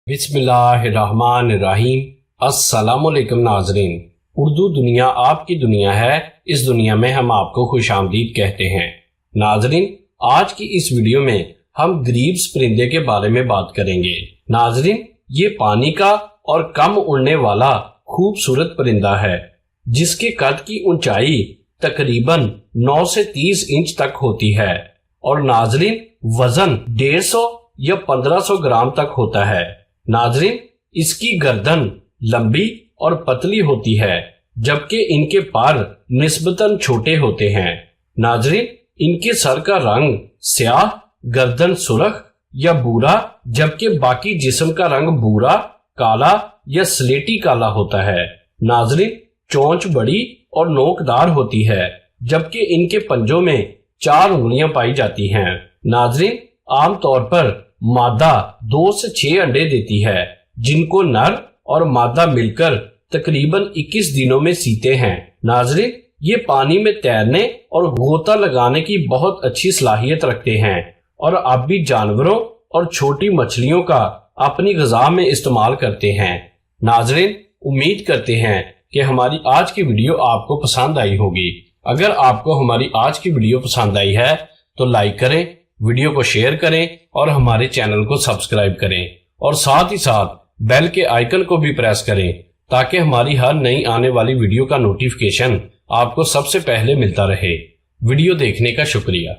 बिस्मिल्लाहिर्रहमानिर्रहीम। अस्सलामुअलैकुम नाजरीन। उर्दू दुनिया आपकी दुनिया है। इस दुनिया में हम आपको खुशामदीद कहते हैं। नाजरीन, आज की इस वीडियो में हम ग्रीव्स परिंदे के बारे में बात करेंगे। नाजरीन, ये पानी का और कम उड़ने वाला खूबसूरत परिंदा है जिसके कद की ऊंचाई तकरीबन 9 से 30 इंच तक होती है और नाजरीन वजन 150 या 1500 ग्राम तक होता है। नाजरीन, इसकी गर्दन लंबी और पतली होती है जबकि इनके पर निस्बतन छोटे होते हैं। नाजरीन, इनके सर का रंग स्याह, गर्दन सुर्ख या भूरा जबकि बाकी जिस्म का रंग भूरा, काला या स्लेटी काला होता है। नाजरीन, चोंच बड़ी और नोकदार होती है जबकि इनके पंजों में 4 उंगलियां पाई जाती हैं। नाजरीन, आमतौर पर मादा 2 से 6 अंडे देती है जिनको नर और मादा मिलकर तकरीबन 21 दिनों में सीते हैं। नाजरीन, ये पानी में तैरने और गोता लगाने की बहुत अच्छी सलाहियत रखते हैं और आबी जानवरों और छोटी मछलियों का अपनी ग़िज़ा में इस्तेमाल करते हैं। नाजरीन, उम्मीद करते हैं कि हमारी आज की वीडियो आपको पसंद आई होगी। अगर आपको हमारी आज की वीडियो पसंद आई है तो लाइक करें, वीडियो को शेयर करें और हमारे चैनल को सब्सक्राइब करें और साथ ही साथ बेल के आइकन को भी प्रेस करें ताकि हमारी हर नई आने वाली वीडियो का नोटिफिकेशन आपको सबसे पहले मिलता रहे। वीडियो देखने का शुक्रिया।